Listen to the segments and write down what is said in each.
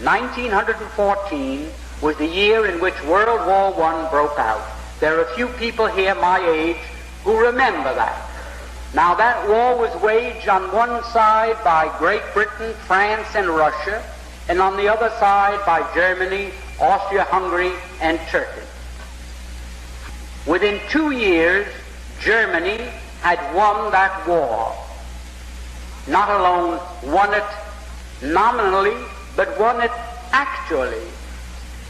1914 was the year in which World War I broke out. There are a few people here my age who remember that. Now, that war was waged on one side by Great Britain, France, and Russia, and on the other side by Germany, Austria-Hungary, and Turkey. Within 2 years, Germany had won that war. Not alone won it nominally, but won it actually.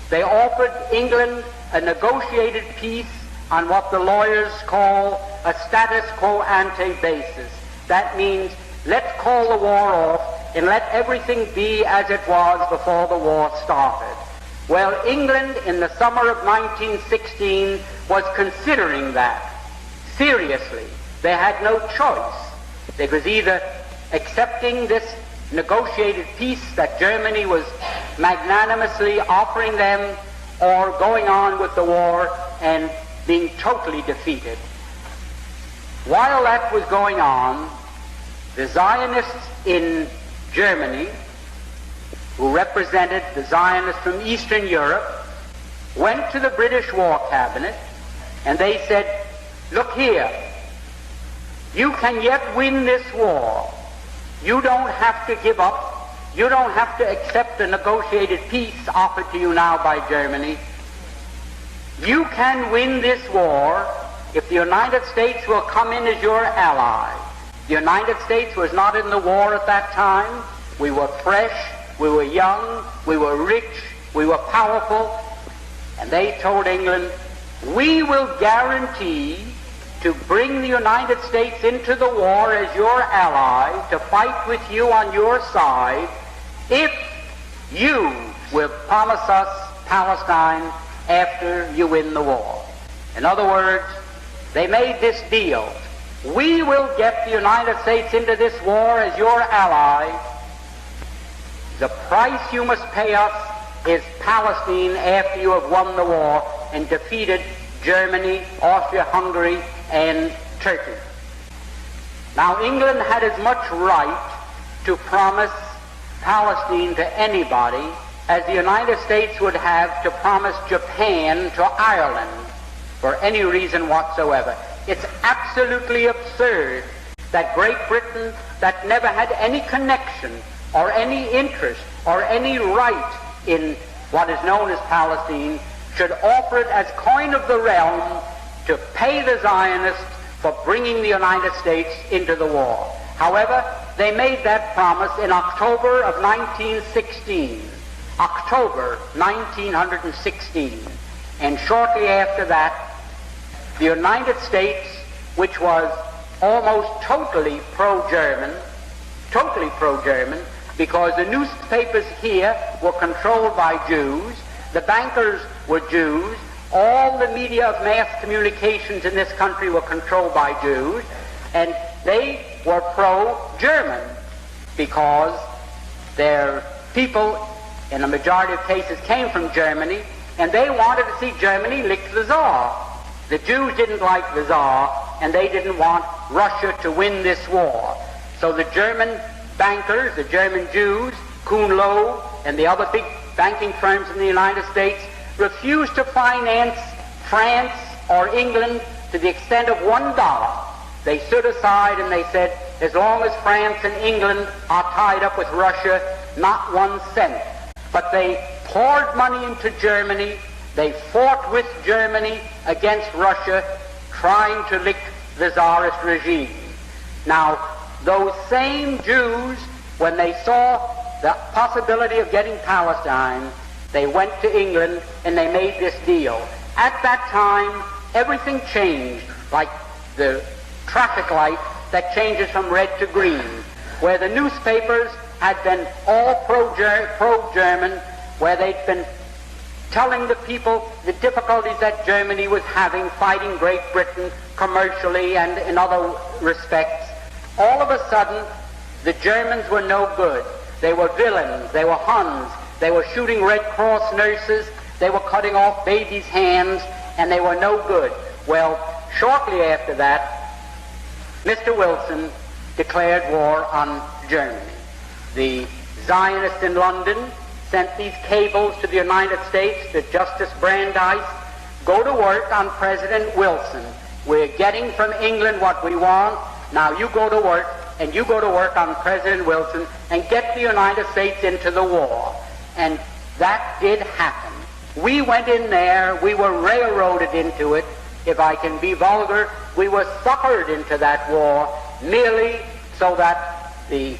They offered England a negotiated peace on what the lawyers call a status quo ante basis. That means let's call the war off and let everything be as it was before the war started. Well, England in the summer of 1916 was considering that seriously. They had no choice. They was either accepting this negotiated peace that Germany was magnanimously offering them, or going on with the war and being totally defeated. While that was going on, the Zionists in Germany, who represented the Zionists from Eastern Europe, went to the British War Cabinet and they said, look here, you can yet win this war. You don't have to give up. You don't have to accept the negotiated peace offered to you now by Germany. You can win this war if the United States will come in as your ally. The United States was not in the war at that time. We were fresh, we were young, we were rich, we were powerful. And they told England, we will guarantee to bring the United States into the war as your ally, to fight with you on your side, if you will promise us Palestine after you win the war. In other words, they made this deal. We will get the United States into this war as your ally. The price you must pay us is Palestine after you have won the war and defeated Germany, Austria-Hungary, and Turkey. Now, England had as much right to promise Palestine to anybody as the United States would have to promise Japan to Ireland for any reason whatsoever. It's absolutely absurd that Great Britain, that never had any connection or any interest or any right in what is known as Palestine, should offer it as coin of the realm to pay the Zionists for bringing the United States into the war. However, they made that promise in October of 1916. October 1916. And shortly after that, the United States, which was almost totally pro-German, because the newspapers here were controlled by Jews, the bankers were Jews, all the media of mass communications in this country were controlled by Jews, and they were pro-German because their people, in a majority of cases, came from Germany, and they wanted to see Germany lick the Tsar. The Jews didn't like the Tsar, and they didn't want Russia to win this war. So the German bankers, the German Jews, Kuhn Loeb, and the other big banking firms in the United States refused to finance France or England to the extent of $1. They stood aside and they said, as long as France and England are tied up with Russia, not 1 cent. But they poured money into Germany. They fought with Germany against Russia, trying to lick the Tsarist regime. Now, those same Jews, when they saw the possibility of getting Palestine, they went to England and they made this deal. At that time, everything changed, like the traffic light that changes from red to green, where the newspapers had been all pro-German, where they'd been telling the people the difficulties that Germany was having fighting Great Britain commercially and in other respects. All of a sudden, the Germans were no good. They were villains. They were Huns. They were shooting Red Cross nurses. They were cutting off babies' hands, and they were no good. Well, shortly after that, Mr. Wilson declared war on Germany. The Zionists in London sent these cables to the United States to Justice Brandeis, go to work on President Wilson. We're getting from England what we want. Now you go to work, and you go to work on President Wilson and get the United States into the war. And that did happen. We went in there, we were railroaded into it. If I can be vulgar, we were suckered into that war merely so that the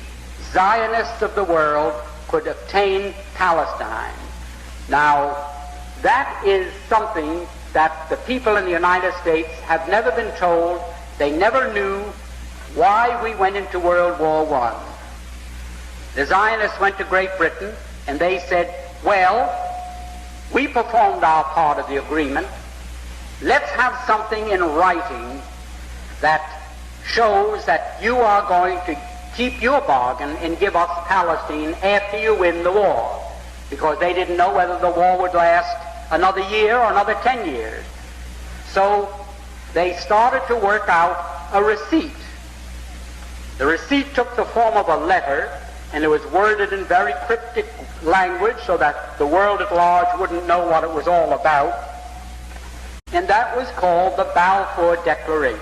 Zionists of the world could obtain Palestine. Now, that is something that the people in the United States have never been told. They never knew why we went into World War I. The Zionists went to Great Britain and they said, well, we performed our part of the agreement. Let's have something in writing that shows that you are going to keep your bargain and give us Palestine after you win the war. Because they didn't know whether the war would last another year or another 10 years. So they started to work out a receipt. The receipt took the form of a letter, and it was worded in very cryptic language so that the world at large wouldn't know what it was all about. And that was called the Balfour Declaration.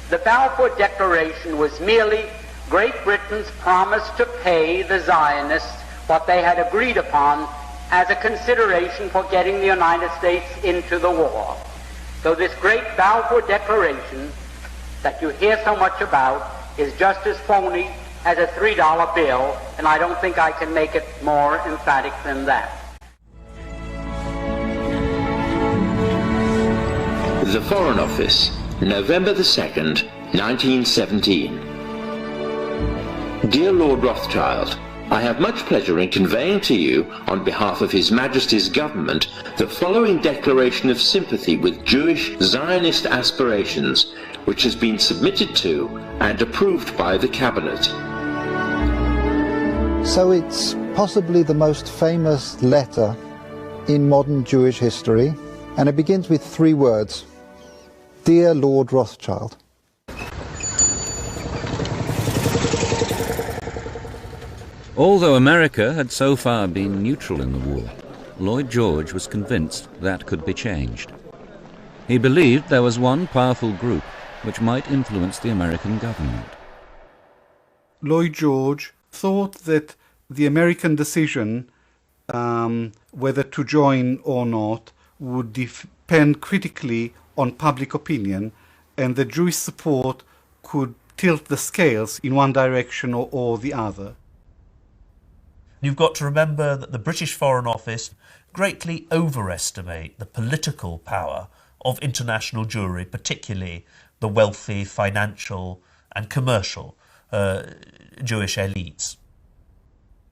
The Balfour Declaration was merely Great Britain's promise to pay the Zionists what they had agreed upon as a consideration for getting the United States into the war. So this great Balfour Declaration that you hear so much about is just as phony as a $3 bill, and I don't think I can make it more emphatic than that. The Foreign Office, November the 2nd, 1917. Dear Lord Rothschild, I have much pleasure in conveying to you, on behalf of His Majesty's Government, the following declaration of sympathy with Jewish Zionist aspirations, which has been submitted to and approved by the Cabinet. So it's possibly the most famous letter in modern Jewish history, and it begins with 3 words: Dear Lord Rothschild. Although America had so far been neutral in the war, Lloyd George was convinced that could be changed. He believed there was one powerful group which might influence the American government. Lloyd George thought that the American decision whether to join or not would depend critically on public opinion, and that Jewish support could tilt the scales in one direction or the other. You've got to remember that the British Foreign Office greatly overestimate the political power of international Jewry, particularly the wealthy, financial and commercial Jewish elites.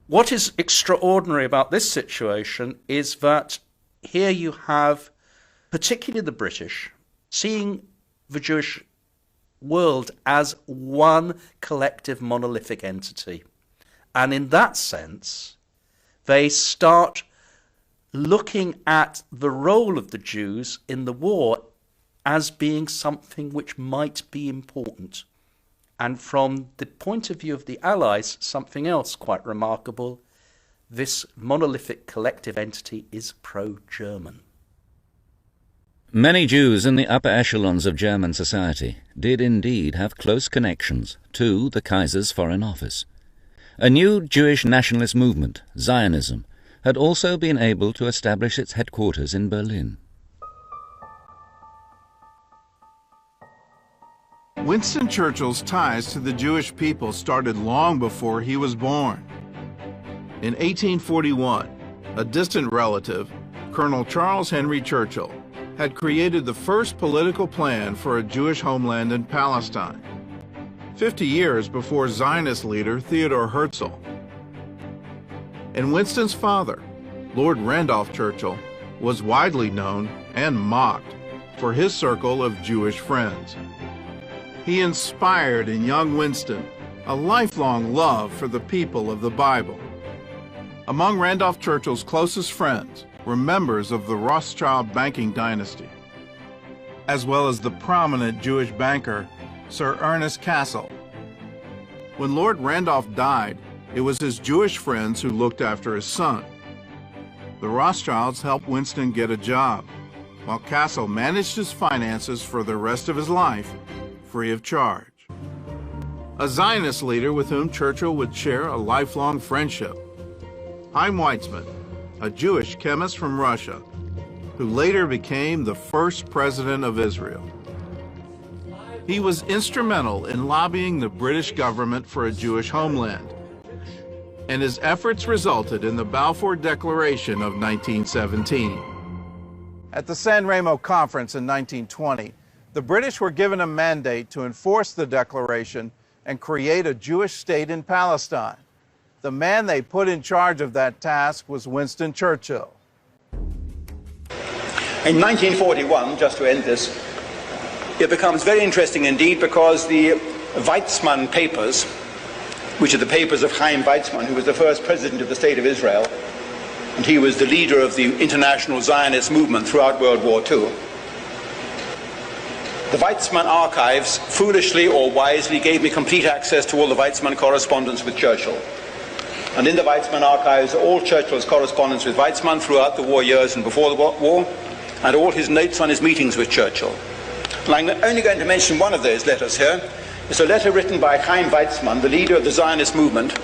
What is extraordinary about this situation is that here you have, particularly the British, seeing the Jewish world as one collective monolithic entity. And in that sense, they start looking at the role of the Jews in the war as being something which might be important. And from the point of view of the Allies, something else quite remarkable, this monolithic collective entity is pro-German. Many Jews in the upper echelons of German society did indeed have close connections to the Kaiser's Foreign Office. A new Jewish nationalist movement, Zionism, had also been able to establish its headquarters in Berlin. Winston Churchill's ties to the Jewish people started long before he was born. In 1841, a distant relative, Colonel Charles Henry Churchill, had created the first political plan for a Jewish homeland in Palestine, 50 years before Zionist leader Theodore Herzl. And Winston's father, Lord Randolph Churchill, was widely known and mocked for his circle of Jewish friends. He inspired in young Winston a lifelong love for the people of the Bible. Among Randolph Churchill's closest friends were members of the Rothschild banking dynasty, as well as the prominent Jewish banker Sir Ernest Cassel. When Lord Randolph died, it was his Jewish friends who looked after his son, The Rothschilds helped Winston get a job, while Castle managed his finances for the rest of his life, free of charge. A Zionist leader with whom Churchill would share a lifelong friendship. Chaim Weizmann, a Jewish chemist from Russia, who later became the first president of Israel. He was instrumental in lobbying the British government for a Jewish homeland, and his efforts resulted in the Balfour Declaration of 1917. At the San Remo Conference in 1920, the British were given a mandate to enforce the Declaration and create a Jewish state in Palestine. The man they put in charge of that task was Winston Churchill. In 1941, just to end this, it becomes very interesting indeed because the Weizmann papers, which are the papers of Chaim Weizmann, who was the first president of the State of Israel, and he was the leader of the international Zionist movement throughout World War II. The Weizmann archives, foolishly or wisely, gave me complete access to all the Weizmann correspondence with Churchill. And in the Weizmann archives, all Churchill's correspondence with Weizmann throughout the war years and before the war, and all his notes on his meetings with Churchill. And I'm only going to mention one of those letters here. It's a letter written by Chaim Weizmann, the leader of the Zionist movement,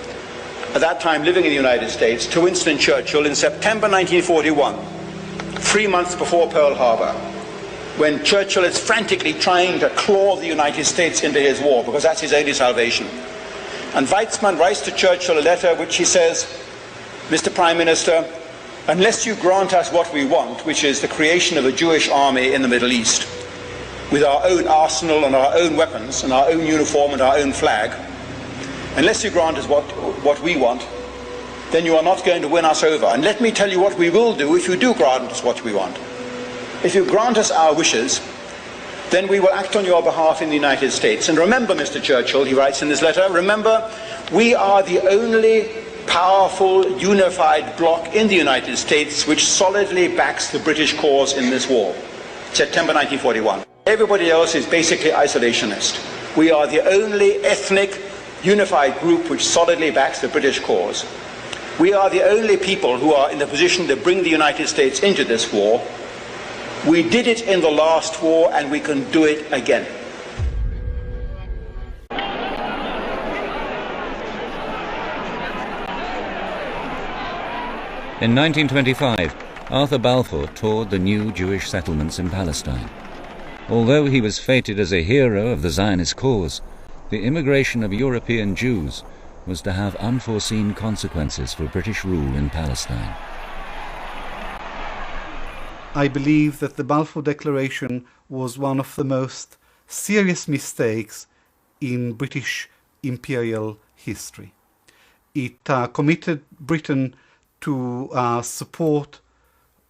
at that time living in the United States, to Winston Churchill in September 1941, 3 months before Pearl Harbor, when Churchill is frantically trying to claw the United States into his war, because that's his only salvation. And Weizmann writes to Churchill a letter which he says, "Mr. Prime Minister, unless you grant us what we want, which is the creation of a Jewish army in the Middle East, with our own arsenal and our own weapons and our own uniform and our own flag, unless you grant us what we want, then you are not going to win us over. And let me tell you what we will do if you do grant us what we want. If you grant us our wishes, then we will act on your behalf in the United States. And remember, Mr. Churchill," he writes in this letter, "remember, we are the only powerful, unified bloc in the United States which solidly backs the British cause in this war." September 1941. Everybody else is basically isolationist. We are the only ethnic, unified group which solidly backs the British cause. We are the only people who are in the position to bring the United States into this war. We did it in the last war, and we can do it again. In 1925, Arthur Balfour toured the new Jewish settlements in Palestine. Although he was fated as a hero of the Zionist cause, the immigration of European Jews was to have unforeseen consequences for British rule in Palestine. I believe that the Balfour Declaration was one of the most serious mistakes in British imperial history. It committed Britain to support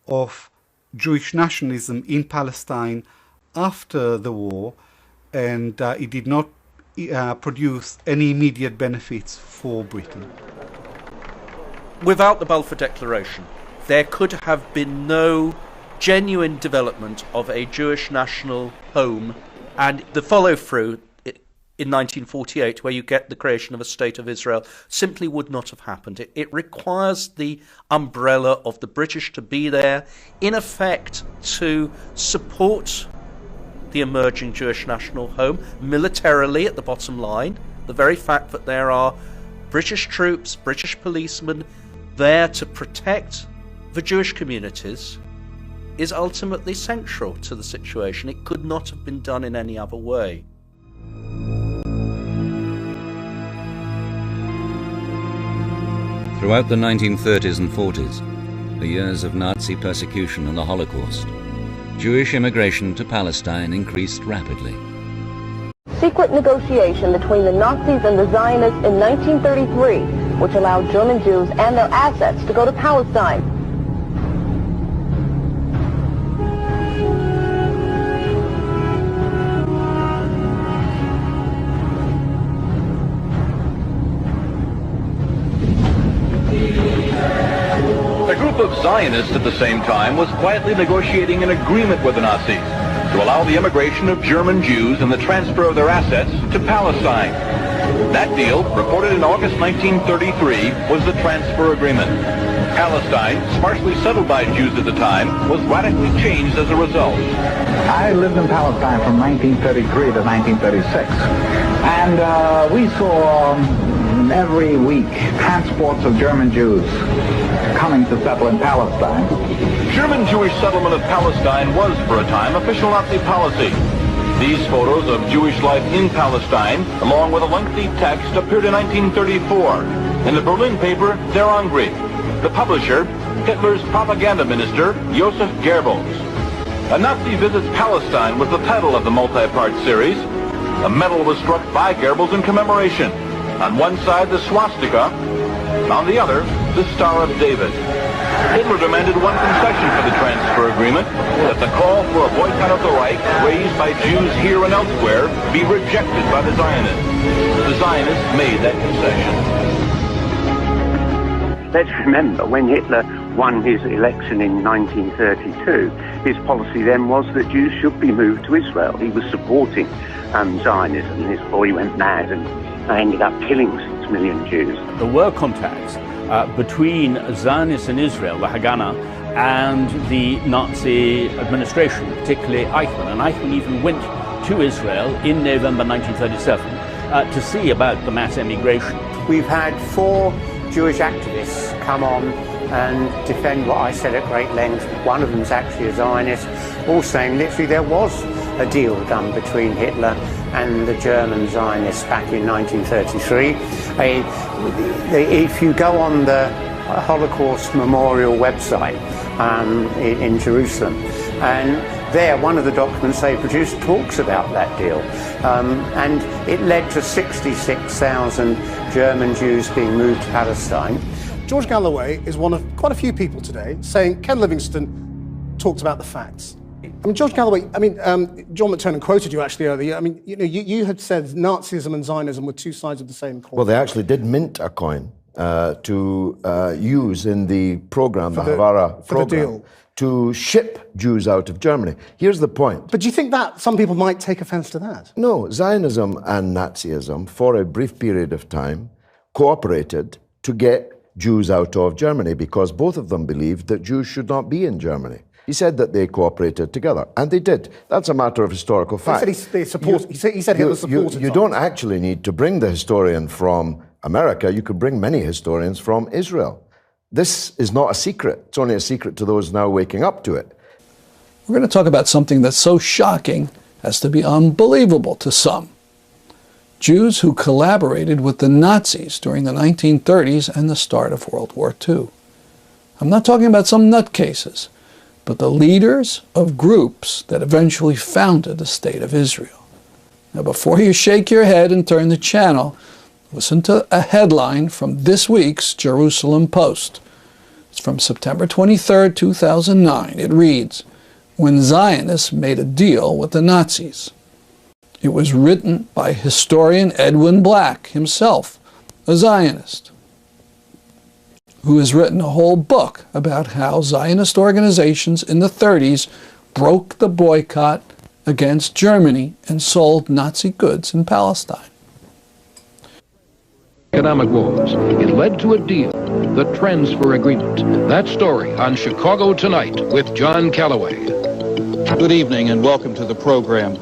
of Jewish nationalism in Palestine after the war, and it did not produce any immediate benefits for Britain. Without the Balfour Declaration, there could have been no genuine development of a Jewish national home, and the follow-through in 1948, where you get the creation of a State of Israel, simply would not have happened. It requires the umbrella of the British to be there, in effect, to support the emerging Jewish national home, militarily at the bottom line. The very fact that there are British troops, British policemen there to protect the Jewish communities is ultimately central to the situation. It could not have been done in any other way. Throughout the 1930s and 40s, the years of Nazi persecution and the Holocaust, Jewish immigration to Palestine increased rapidly. Secret negotiation between the Nazis and the Zionists in 1933, which allowed German Jews and their assets to go to Palestine. A group of Zionists at the same time was quietly negotiating an agreement with the Nazis to allow the immigration of German Jews and the transfer of their assets to Palestine. That deal, reported in August 1933, was the Transfer Agreement. Palestine, sparsely settled by Jews at the time, was radically changed as a result. I lived in Palestine from 1933 to 1936, and we saw every week transports of German Jews coming to settle in Palestine. German Jewish settlement of Palestine was, for a time, official Nazi policy. These photos of Jewish life in Palestine, along with a lengthy text, appeared in 1934 in the Berlin paper Der Angriff. The publisher, Hitler's propaganda minister, Joseph Goebbels. A Nazi Visits Palestine was the title of the multi-part series. A medal was struck by Goebbels in commemoration. On one side, the swastika. On the other, the Star of David. Hitler demanded one concession for the transfer agreement, that the call for a boycott of the Reich, raised by Jews here and elsewhere, be rejected by the Zionists. The Zionists made that concession. Let's remember, when Hitler won his election in 1932, his policy then was that Jews should be moved to Israel. He was supporting Zionism. His boy went mad and ended up killing 6 million Jews. There were contacts between Zionists in Israel, the Haganah, and the Nazi administration, particularly Eichmann. And Eichmann even went to Israel in November 1937 to see about the mass emigration. We've had 4 Jewish activists come on and defend what I said at great length. One of them's actually a Zionist, all saying literally there was a deal done between Hitler and the German Zionists back in 1933. If you go on the Holocaust Memorial website in Jerusalem, and there one of the documents they produced talks about that deal, and it led to 66,000 German Jews being moved to Palestine. George Galloway is one of quite a few people today saying Ken Livingstone talked about the facts. I mean, George Galloway, John McTernan quoted you actually earlier. I mean, you had said Nazism and Zionism were two sides of the same coin. Well, they actually did mint a coin to use in the program, the Haavara program, to ship Jews out of Germany. Here's the point. But do you think that some people might take offense to that? No, Zionism and Nazism, for a brief period of time, cooperated to get Jews out of Germany because both of them believed that Jews should not be in Germany. He said that they cooperated together, and they did. That's a matter of historical fact. He said Hitler supported. You don't actually need to bring the historian from America. You could bring many historians from Israel. This is not a secret. It's only a secret to those now waking up to it. We're going to talk about something that's so shocking as to be unbelievable to some. Jews who collaborated with the Nazis during the 1930s and the start of World War II. I'm not talking about some nutcases, but the leaders of groups that eventually founded the State of Israel. Now, before you shake your head and turn the channel, listen to a headline from this week's Jerusalem Post. It's from September 23, 2009. It reads, "When Zionists made a deal with the Nazis." It was written by historian Edwin Black, himself a Zionist, who has written a whole book about how Zionist organizations in the 30s broke the boycott against Germany and sold Nazi goods in Palestine. Economic wars. It led to a deal, the Transfer Agreement. That story on Chicago Tonight with John Calloway. Good evening and welcome to the program.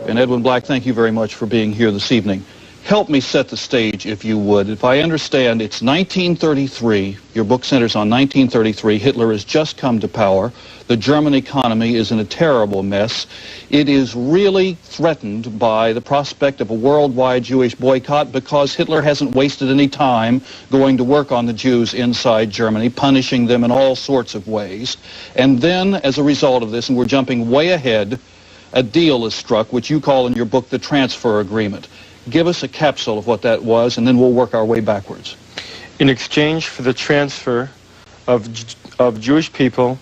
And Edwin Black, thank you very much for being here this evening. Help me set the stage, if you would. If I understand, it's 1933. Your book centers on 1933. Hitler has just come to power. The German economy is in a terrible mess. It is really threatened by the prospect of a worldwide Jewish boycott because Hitler hasn't wasted any time going to work on the Jews inside Germany, punishing them in all sorts of ways. And then, as a result of this, and we're jumping way ahead, a deal is struck, which you call in your book the Transfer Agreement. Give us a capsule of what that was, and then we'll work our way backwards. In exchange for the transfer of Jewish people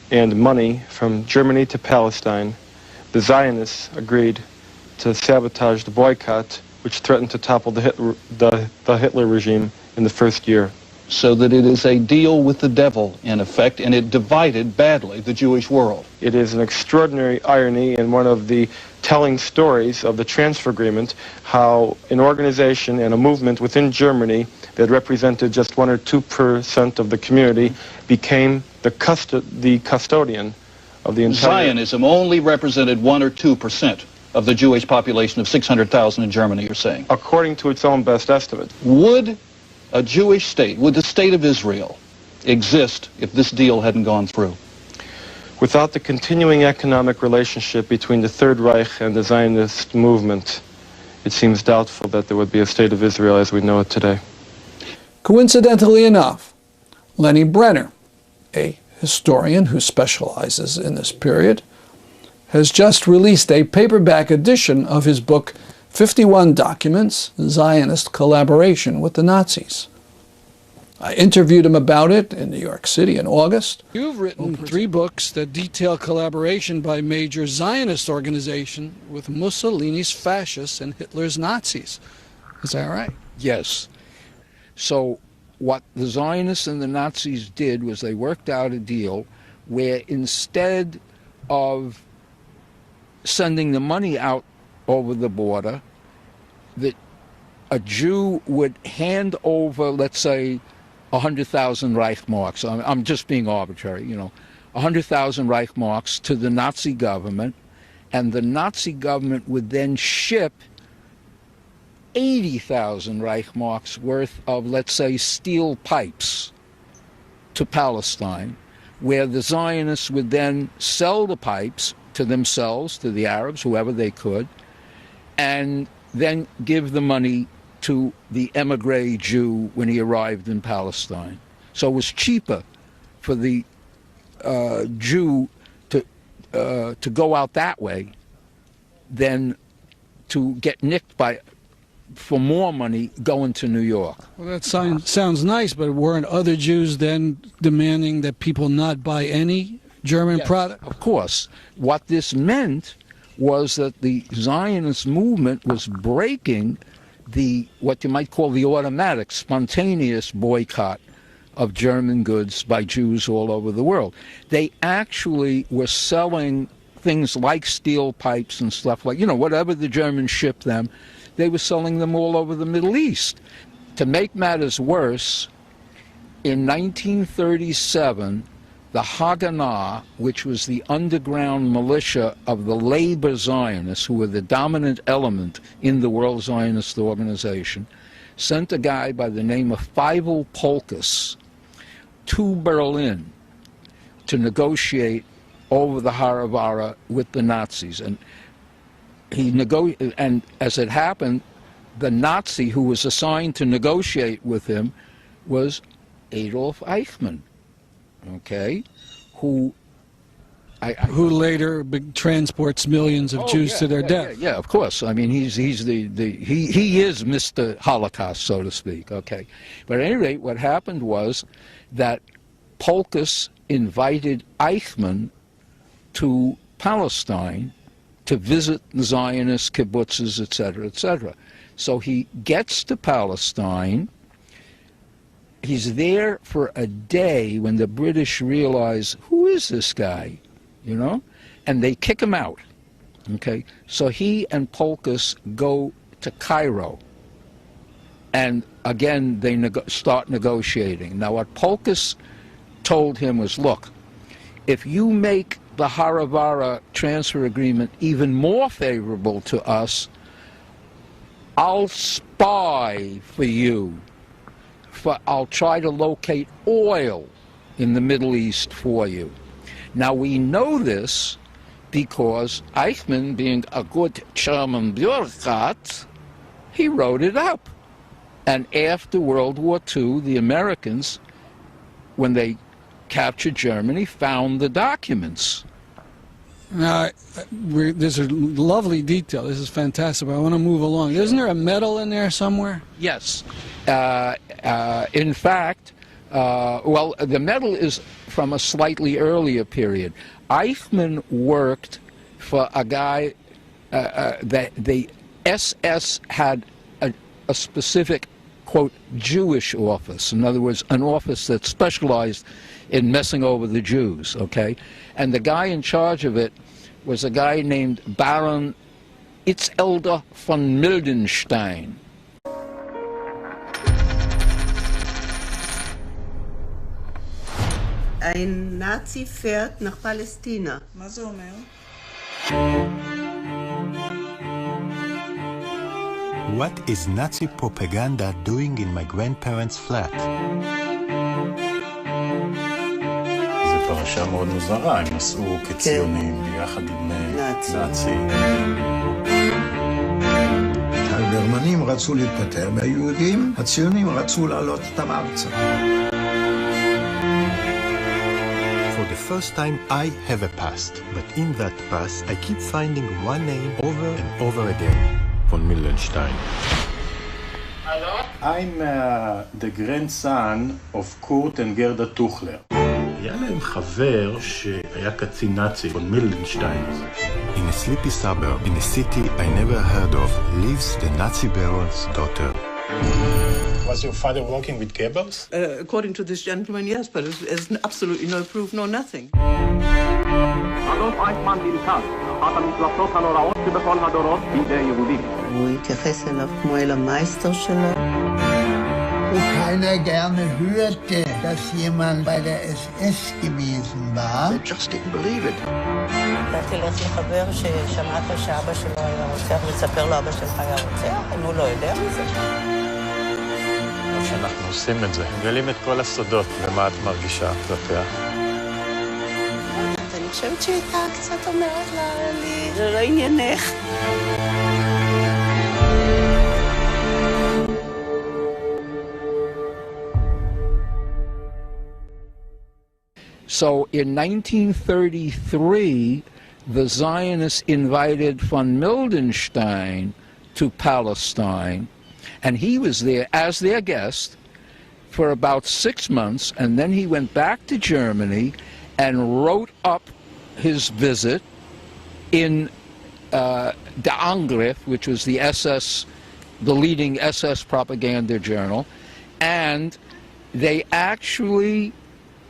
and money from Germany to Palestine, the Zionists agreed to sabotage the boycott, which threatened to topple the Hitler regime in the first year. so that it is a deal with the devil, in effect, and it divided badly the Jewish world. It is an extraordinary irony in one of the telling stories of the transfer agreement, how an organization and a movement within Germany that represented just 1 or 2% of the community became the custodian of the entire... Zionism only represented 1 or 2% of the Jewish population of 600,000 in Germany, you're saying? According to its own best estimate. Would a Jewish state, would the state of Israel exist if this deal hadn't gone through? Without the continuing economic relationship between the Third Reich and the Zionist movement, it seems doubtful that there would be a state of Israel as we know it today. Coincidentally enough, Lenny Brenner, a historian who specializes in this period, has just released a paperback edition of his book, 51 Documents, Zionist Collaboration with the Nazis. I interviewed him about it in New York City in August. You've written 3 books that detail collaboration by major Zionist organizations with Mussolini's fascists and Hitler's Nazis. Is that right? Yes. So what the Zionists and the Nazis did was they worked out a deal where instead of sending the money out over the border, that a Jew would hand over, let's say, 100,000 Reichsmarks. I'm just being arbitrary, 100,000 Reichsmarks to the Nazi government, and the Nazi government would then ship 80,000 Reichsmarks worth of, let's say, steel pipes to Palestine, where the Zionists would then sell the pipes to themselves, to the Arabs, whoever they could, and then give the money to the emigre Jew when he arrived in Palestine. So it was cheaper for the Jew to go out that way than to get nicked for more money going to New York. Well, that sounds nice, but weren't other Jews then demanding that people not buy any German product? Of course. What this meant was that the Zionist movement was breaking what you might call the automatic, spontaneous boycott of German goods by Jews all over the world. They actually were selling things like steel pipes and stuff like, whatever the Germans shipped them, they were selling them all over the Middle East. To make matters worse, in 1937, the Haganah, which was the underground militia of the labor Zionists, who were the dominant element in the World Zionist Organization, sent a guy by the name of Feivel Polkus to Berlin to negotiate over the Haavara with the Nazis. And and as it happened, the Nazi who was assigned to negotiate with him was Adolf Eichmann. Okay, who later transports millions of Jews to their death. Yeah, of course. I mean, he is Mr. Holocaust, so to speak. Okay, but at any rate, what happened was that Polkus invited Eichmann to Palestine to visit the Zionist kibbutzes, etc., etc. So he gets to Palestine. He's there for a day when the British realize, who is this guy, and they kick him out, okay? So he and Polkus go to Cairo, and again, they start negotiating. Now, what Polkus told him was, look, if you make the Haavara Transfer Agreement even more favorable to us, I'll spy for you. I'll try to locate oil in the Middle East for you. Now, we know this because Eichmann, being a good German bureaucrat, he wrote it up. And after World War II, the Americans, when they captured Germany, found the documents. Now, there's a lovely detail. This is fantastic, but I want to move along. Isn't there a medal in there somewhere? Yes. In fact, the medal is from a slightly earlier period. Eichmann worked for a guy that the SS had a specific quote, Jewish office. In other words, an office that specialized in messing over the Jews, okay? And the guy in charge of it was a guy named Baron Itzelder von Mildenstein. Ein Nazi fährt nach Palästina. מה זה אומר? What is Nazi propaganda doing in my grandparents' flat? זו פרשה מאוד מוזרה, הם נסעו כציונים ביחד עם נאצים. הגרמנים רצו להתפטר מהיהודים, הציונים רצו לעלות אותם ארצה. For the first time, I have a past, but in that past, I keep finding one name over and over again. Von Mildenstein. I'm the grandson of Kurt and Gerda Tuchler. היה להם חבר שהיה קצין נאצי, von Mildenstein. In a sleepy suburb in a city I never heard of lives the Nazi baron's daughter. Was your father working with Goebbels? According to this gentleman, yes, but there's absolutely no proof, no nothing. אדולף אייכמן נלכד, אחת המפלצות הנוראות שבכל הדורות בידי יהודים. הוא התייחס אליו כמו אל המייסטר שלו. Wo keiner gerne hörte, dass jemand bei der SS gewesen war. They just didn't believe it. אתה תלך לחבר ששמעת שאבא שלו היה רוצח ותספר לו אבא שלך היה רוצח? הוא לא יודע מזה. כשאנחנו עושים את זה, מגלים את כל הסודות ומה את מרגישה כלפיה. אני חושבת שהייתה קצת אומרת לי, זה לא עניינך. So in 1933, the Zionists invited von Mildenstein to Palestine, and he was there as their guest for about 6 months, and then he went back to Germany and wrote up his visit in Der Angriff, which was the SS, the leading SS propaganda journal, and they actually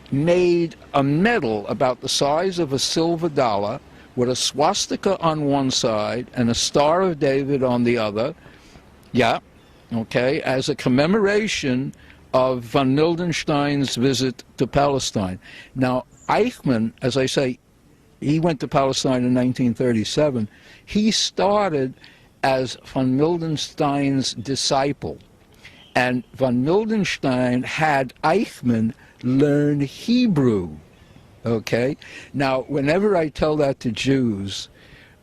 made a medal about the size of a silver dollar with a swastika on one side and a Star of David on the other, yeah, okay, as a commemoration of von Mildenstein's visit to Palestine. Now, Eichmann, as I say, he went to Palestine in 1937. He started as von Mildenstein's disciple. And von Mildenstein had Eichmann learn Hebrew, okay? Now, whenever I tell that to Jews,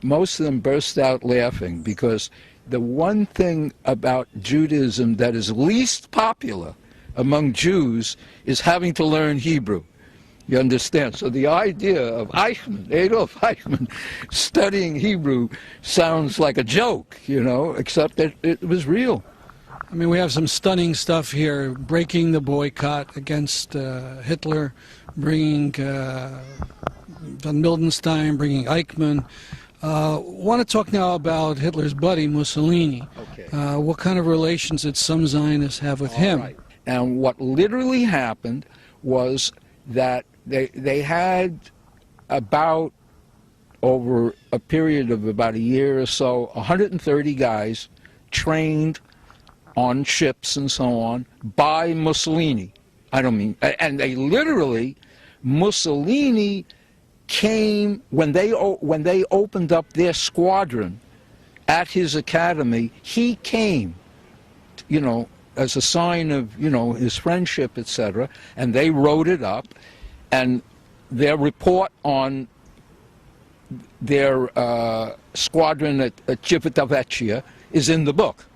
most of them burst out laughing, because the one thing about Judaism that is least popular among Jews is having to learn Hebrew. You understand? So the idea of Eichmann, Adolf Eichmann, studying Hebrew sounds like a joke, you know, except that it was real. I mean, we have some stunning stuff here, breaking the boycott against Hitler, bringing von Mildenstein, bringing Eichmann. Want to talk now about Hitler's buddy, Mussolini. Okay. What kind of relations did some Zionists have with him? Right. And what literally happened was that they had about, over a period of about a year or so, 130 guys trained on ships and so on by Mussolini. I don't mean, and they literally, Mussolini came, when they opened up their squadron at his academy, he came, you know, as a sign of, you know, his friendship, etc., and they wrote it up, and their report on their squadron at Civitavecchia is in the book.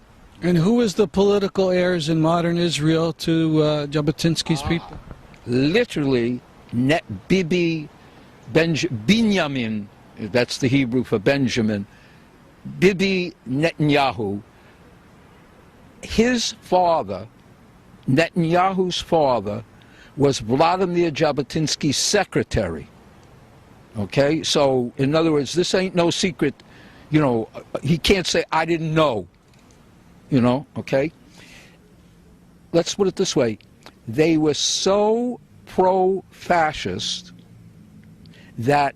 And who is the political heirs in modern Israel to Jabotinsky's people? Literally, Bibi Binyamin, that's the Hebrew for Benjamin, Bibi Netanyahu. His father, Netanyahu's father, was Vladimir Jabotinsky's secretary. Okay, so in other words, this ain't no secret, you know, he can't say, I didn't know. You know, okay? let's put it this way, they were so pro-fascist that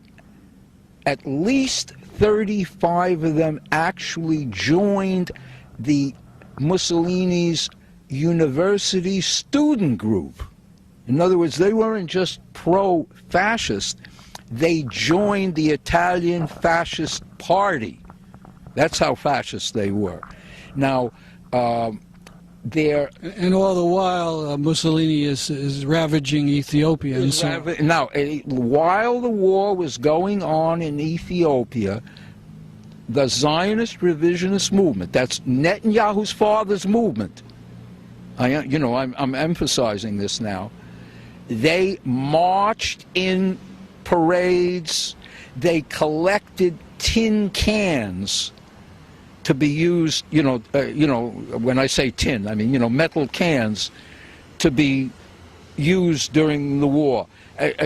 at least 35 of them actually joined the Mussolini's university student group. In other words, they weren't just pro-fascist, they joined the Italian Fascist Party. That's how fascist they were. Now, and all the while, Mussolini is ravaging Ethiopia. And so. Now, while the war was going on in Ethiopia, the Zionist revisionist movement, that's Netanyahu's father's movement, I'm emphasizing this now, they marched in parades, they collected tin cans to be used, when I say tin, I mean, metal cans to be used during the war.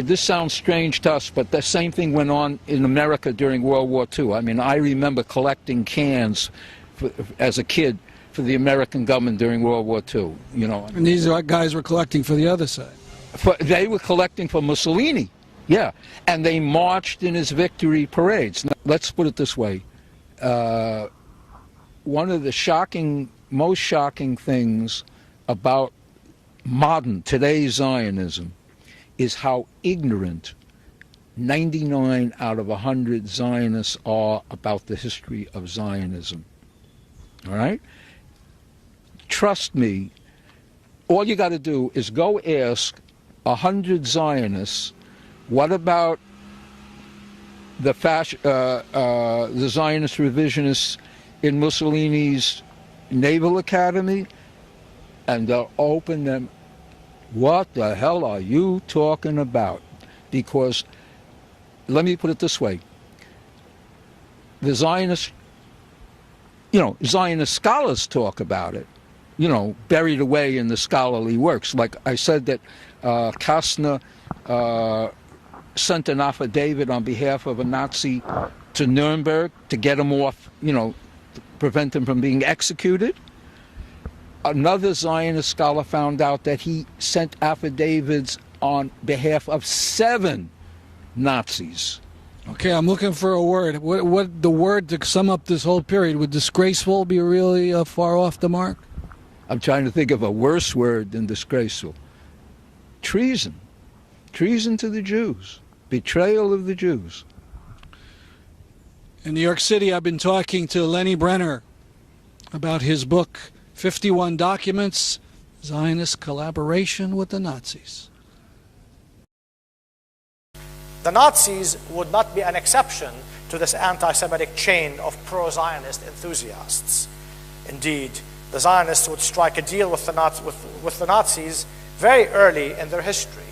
This sounds strange to us, but the same thing went on in America during World War II. I mean, I remember collecting cans as a kid for the American government during World War II, And these guys were collecting for the other side. They were collecting for Mussolini, yeah, and they marched in his victory parades. Now, let's put it this way. One of the most shocking things about today's Zionism is how ignorant 99 out of 100 Zionists are about the history of Zionism. All right? Trust me, all you got to do is go ask 100 Zionists, what about the Zionist revisionists in Mussolini's Naval Academy, and they'll open them. What the hell are you talking about? Because, let me put it this way, the Zionist scholars talk about it, buried away in the scholarly works. Like I said that Kastner sent an affidavit on behalf of a Nazi to Nuremberg to get him off, prevent him from being executed. Another Zionist scholar found out that he sent affidavits on behalf of 7 Nazis. Okay, I'm looking for a word. What the word to sum up this whole period? Would disgraceful be really far off the mark? I'm trying to think of a worse word than disgraceful. Treason. Treason to the Jews. Betrayal of the Jews. In New York City, I've been talking to Lenny Brenner about his book, 51 Documents, Zionist Collaboration with the Nazis. The Nazis would not be an exception to this anti-Semitic chain of pro-Zionist enthusiasts. Indeed, the Zionists would strike a deal with the Nazis very early in their history.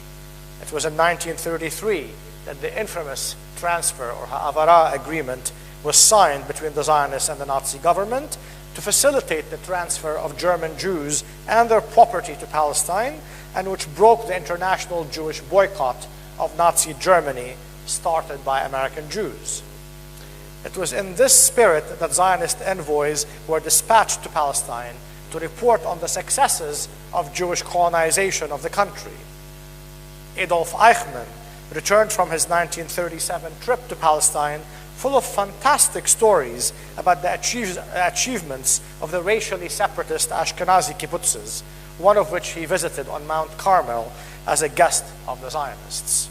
It was in 1933 that the infamous transfer or Haavara agreement was signed between the Zionists and the Nazi government to facilitate the transfer of German Jews and their property to Palestine, and which broke the international Jewish boycott of Nazi Germany started by American Jews. It was in this spirit that Zionist envoys were dispatched to Palestine to report on the successes of Jewish colonization of the country. Adolf Eichmann returned from his 1937 trip to Palestine full of fantastic stories about the achievements of the racially separatist Ashkenazi kibbutzes, one of which he visited on Mount Carmel as a guest of the Zionists.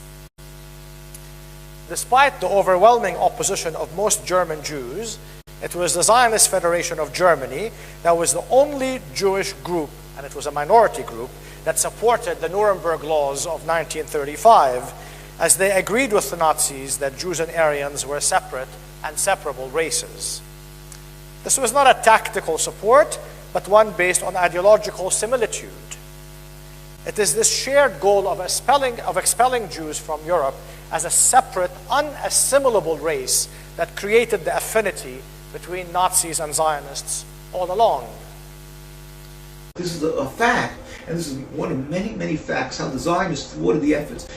Despite the overwhelming opposition of most German Jews, it was the Zionist Federation of Germany that was the only Jewish group, and it was a minority group, that supported the Nuremberg Laws of 1935, as they agreed with the Nazis that Jews and Aryans were separate and separable races. This was not a tactical support, but one based on ideological similitude. It is this shared goal of expelling Jews from Europe as a separate, unassimilable race that created the affinity between Nazis and Zionists all along. This is a fact, and this is one of many, many facts, how the Zionists thwarted the efforts.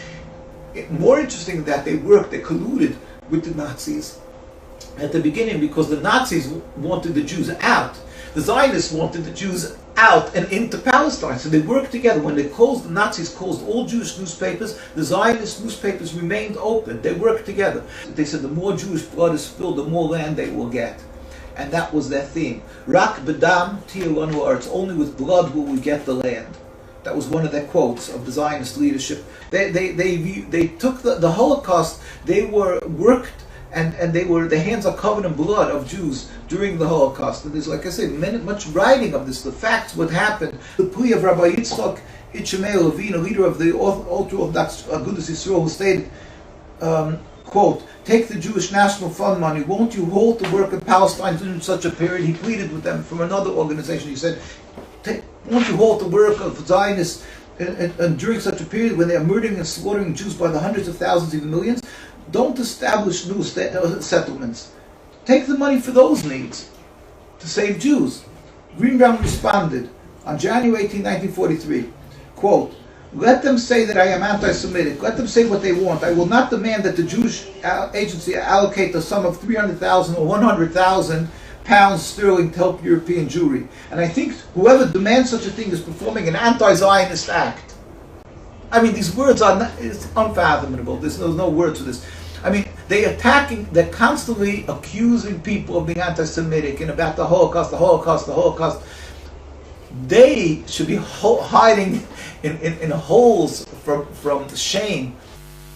More interesting that they colluded with the Nazis at the beginning, because the Nazis wanted the Jews out. The Zionists wanted the Jews out and into Palestine. So they worked together. When they closed, the Nazis closed all Jewish newspapers, the Zionist newspapers remained open. They worked together. They said the more Jewish blood is spilled, the more land they will get. And that was their theme. Rak bedam tiyanu, or it's only with blood will we get the land. That was one of their quotes of the Zionist leadership. They took the Holocaust, they were worked, and they were, their hands are covered in blood of Jews during the Holocaust. And there's, like I say, much writing of this, the facts, what happened. The plea of Rabbi Yitzchak Itzhemel Levine, a leader of the Orthodox Agudas Yisrael, who stated, quote, take the Jewish National Fund money, won't you halt the work in Palestine during such a period? He pleaded with them from another organization. He said, won't you halt the work of Zionists and during such a period when they are murdering and slaughtering Jews by the hundreds of thousands, even millions? Don't establish new settlements. Take the money for those needs to save Jews. Greenbaum responded on January 18, 1943, quote, let them say that I am anti-Semitic. Let them say what they want. I will not demand that the Jewish agency allocate the sum of 300,000 or 100,000 pounds sterling to help European Jewry. And I think whoever demands such a thing is performing an anti-Zionist act. I mean, these words are it's unfathomable. There's no words for this. I mean, they're constantly accusing people of being anti-Semitic and about the Holocaust. They should be hiding in holes from shame.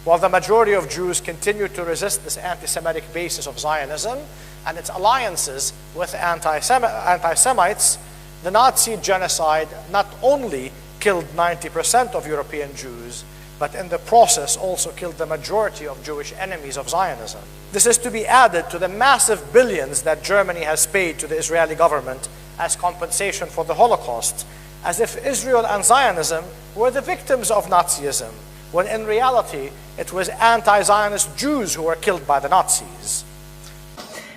While the majority of Jews continue to resist this anti-Semitic basis of Zionism and its alliances with anti-Semites, the Nazi genocide not only killed 90% of European Jews, but in the process also killed the majority of Jewish enemies of Zionism. This is to be added to the massive billions that Germany has paid to the Israeli government as compensation for the Holocaust, as if Israel and Zionism were the victims of Nazism, when in reality it was anti-Zionist Jews who were killed by the Nazis.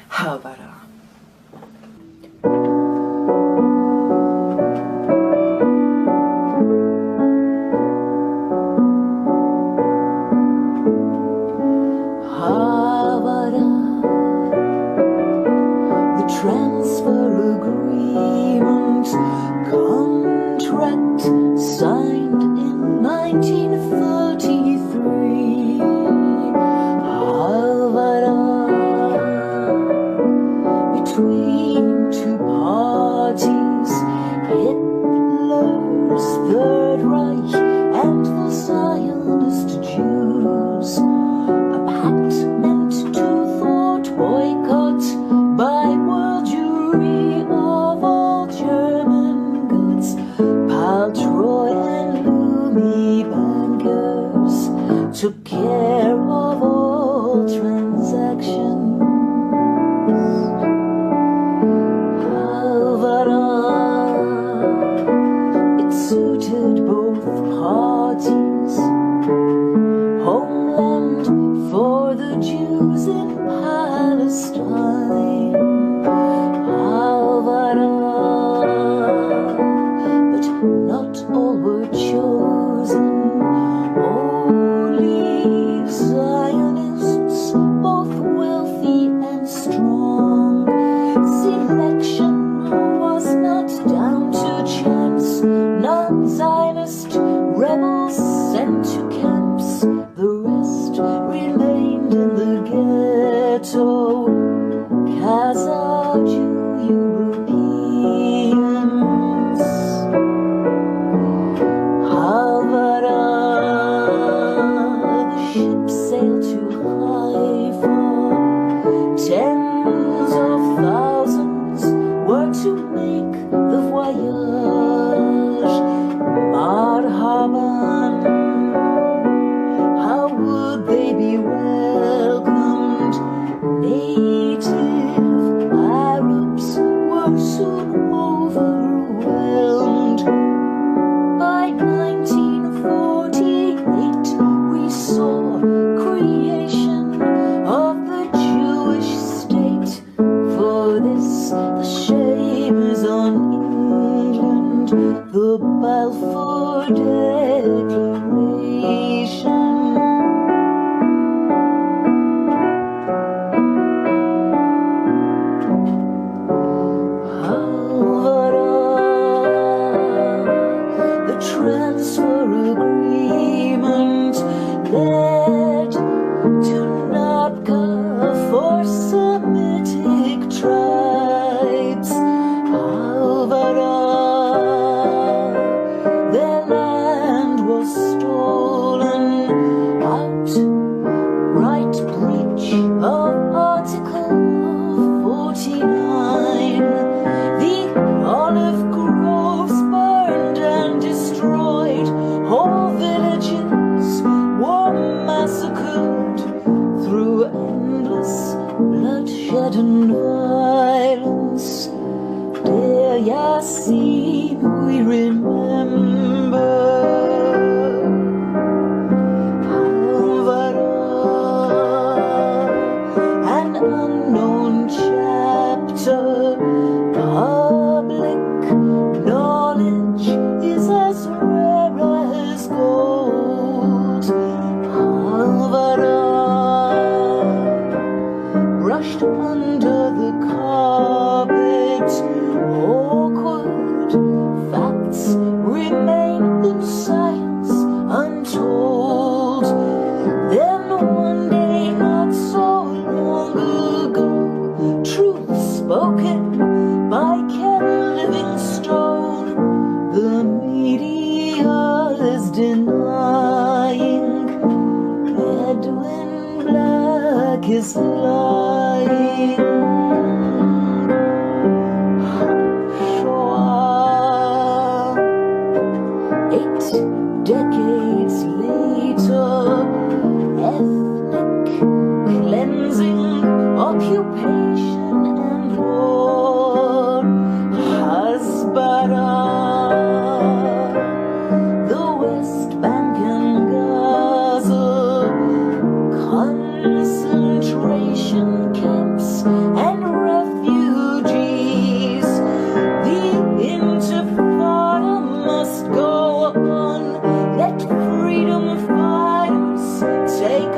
Haavara. Transfer agreement, contract signed in 1933. Haavara, between two parties, Hitler's Third Reich and the Zionist Jews. A pact meant to thwart boycott by world Jewry of all German goods. Paltroy and Lumi bankers took care of all transactions. Haavara, it suited both parties. Homeland for the Jews in Palestine. But not all were chosen. Only fled to Nabka for Semitic tribes. Haavara, their land was stolen, outright breach of Article 49. The olive groves burned and destroyed, whole villages were massacred through endless bloodshed and violence. Dear Yassin, we remember. Haavara, an unknown chapter. Public knowledge is as rare as gold. Haavara, brushed under the carpet, awkward facts remain in silence untold. Then one day, not so long ago, truth spoken by Ken Livingstone, the media is denying. Edwin Black is lying. Shoah. 8 decades later, ethnic cleansing, occupation and war. Hasbara, the West Bank and Gaza, concentration camps and refugees. The intifada must go on. Let freedom fighters take